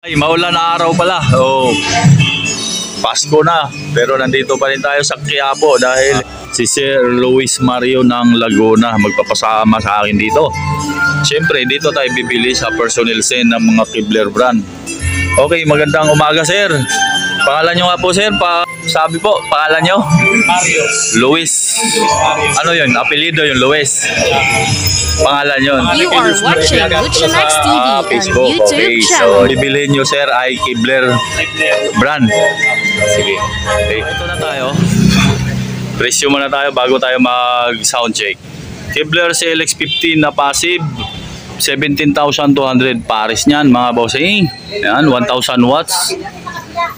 Ay, maulan na araw pala. Oh, Pasko na. Pero nandito pa rin tayo sa Quiapo dahil si Sir Luis Mario ng Laguna magpapasama sa akin dito. Siyempre, dito tayo bibili sa personnel scene ng mga Kibler brand. Okay, magandang umaga, sir. Pangalan nyo nga po, sir. Sabi po, pangalan nyo? Mario. Luis. Ano yun? Apelido yung Luis. Pangalan yun. You are watching Luchamax TV on Facebook. YouTube Okay, channel. so bibilhin nyo, sir, ay Kibler brand. Sige. Okay. Ito na tayo. Presyo muna tayo bago tayo mag-sound check. Kibler CLX15 na passive. 17,200 pares niyan, mga bossing. Yan, 1,000 watts.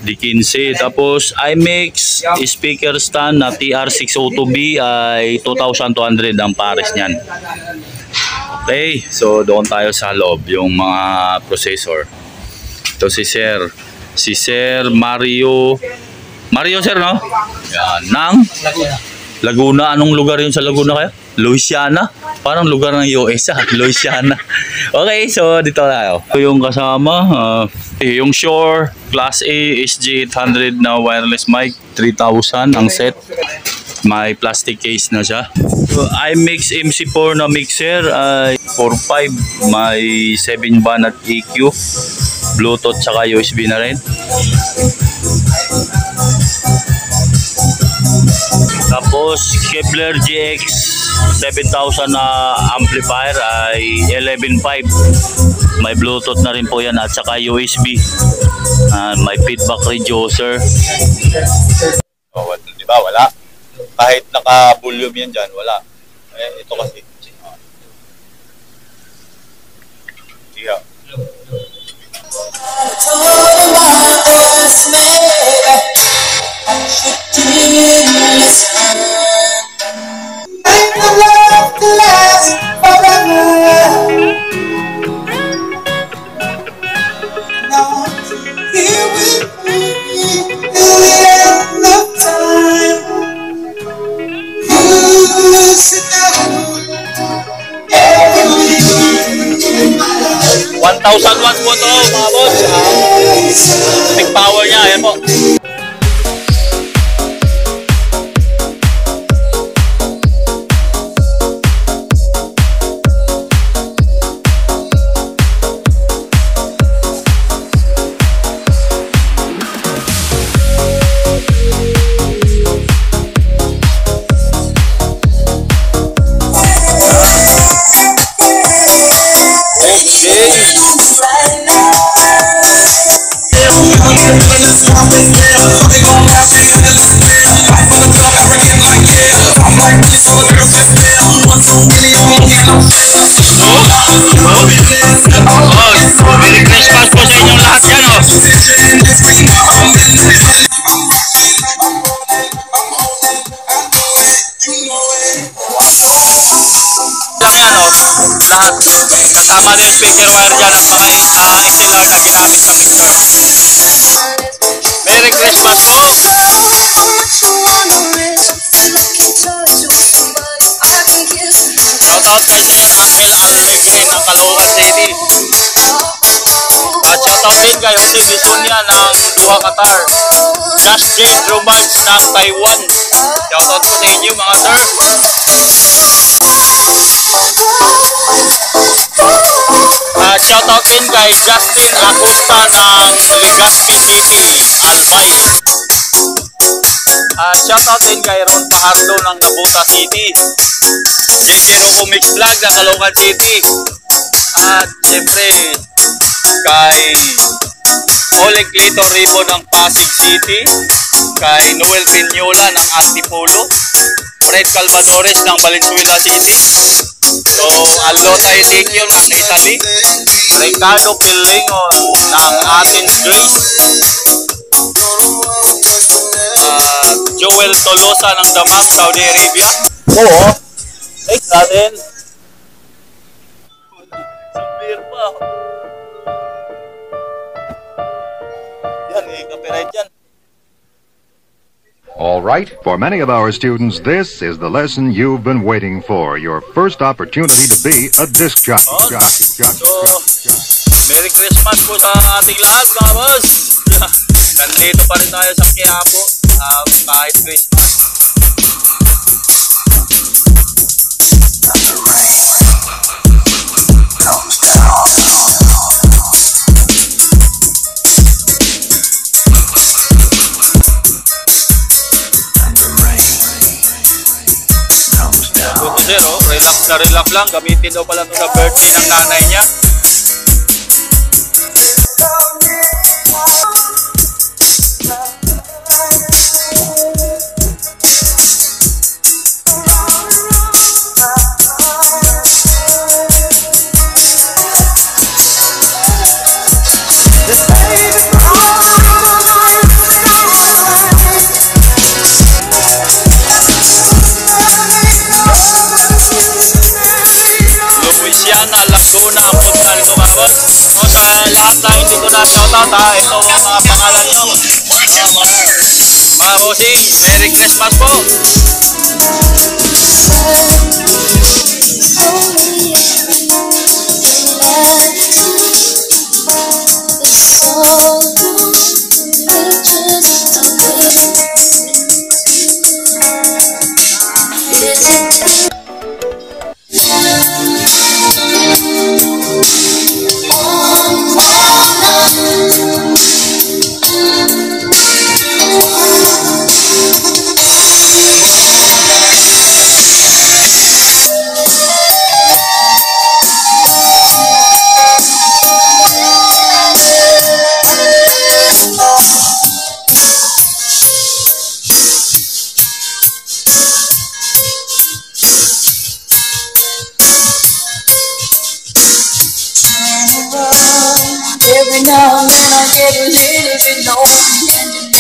D15. Tapos iMix speaker stand na TR602B ay 2,200 ang pares niyan. Okay, so doon tayo sa loob yung mga processor. Ito si Sir Mario. Mario, sir, no? Yan, ng Laguna. Anong lugar yun sa Laguna kaya? Louisiana? Parang lugar ng US, Louisiana. Okay, so dito tayo. Ito yung kasama, yung Shure Class A SG800 na wireless mic, 3,000 ang set. May plastic case na siya. So, iMix MC4 na mixer ay 4.5, may 7 band at EQ, Bluetooth saka USB na rin. Tapos Kibler GX 7,000 na amplifier ay 11.5, may Bluetooth na rin po yan at saka USB, may feedback reducer. Diba wala? Kahit naka-volume yan dyan, wala. Eh, ito kasi. Tiga. Thousand watts po ito, mga boss. Big power niya, ayan po. Merry Christmas po sa inyong lahat yan, oh. Yan, oh. Lahat. Kasama din speaker wire dyan at mga XLR na ginamit sa mixer. Merry Christmas po. Shoutout kay Sir Angel Alegre ng Caloocan City. At shoutout din kay Jose Bisunya ng Doha, Qatar. Josh Jane Romance ng Taiwan. Shoutout po sa inyo, mga sir. At shoutout din kay Justin Acosta ng Legazpi City, Albay. At shoutout din kay Ron Pajardo ng Nabuta City. JJ Roco Mix Vlog ng Caloocan City. At siyempre kay Oleg Lito Ribo ng Pasig City, kay Noel Pinyola ng Antipolo, Fred Calvadores ng Valenzuela City, so Alota Ezekiel ng Italy, Ricardo Pilingo ng Athens, Greece, Joel Tolosa ng Dammam, Saudi Arabia. Oo, next natin. Sampir pa. Yan, copyright yan. All right, for many of our students, this is the lesson you've been waiting for. Your first opportunity to be a disc jockey. Merry Christmas po sa ating lahat mga boss. Nandito pa rin tayo sa Quiapo kahit Christmas. Ito sir, oh, relax lang. Gamitin daw pala ito sa birthday ng nanay niya. Louisiana, Laguna, punta nito mga boss. O sa lahat na hindi ko na-shoutout ha, ito ang mga pangalan nyo. Mga bossing, Merry Christmas po! Every now and then I get a little bit lonely and you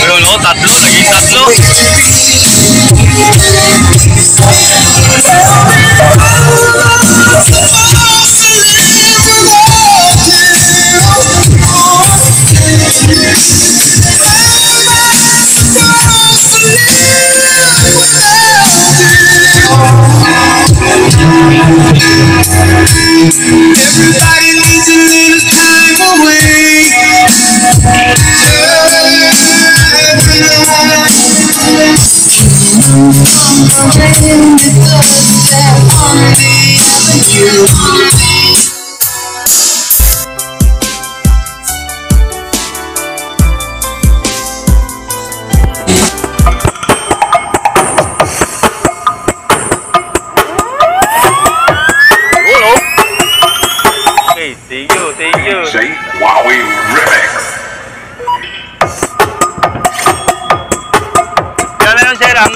Ayun o, tatlo, naging tatlo. Everybody needs a little time away. Okay, thank you. Say Wowie Remix. Yan na yun sir, ang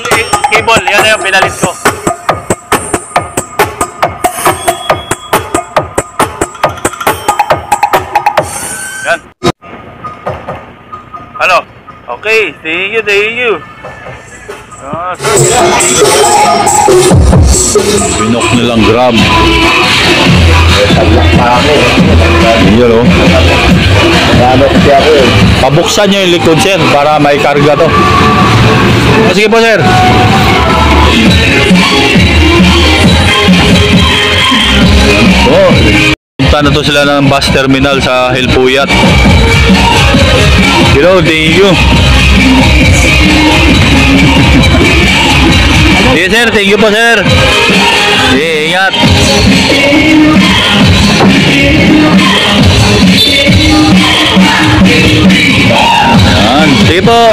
cable, yan na yung pinalit ko. Yan. Ano? Okay, thank you. Pinok nilang grab. Yun o. Pabuksan nyo yung likod sir para may karga to. Sige po sir. Oh, punta na to sila ng bus terminal sa Hilpuyat. Hello, thank you. Yes sir, thank you po sir. Ingat. Yan, sige po.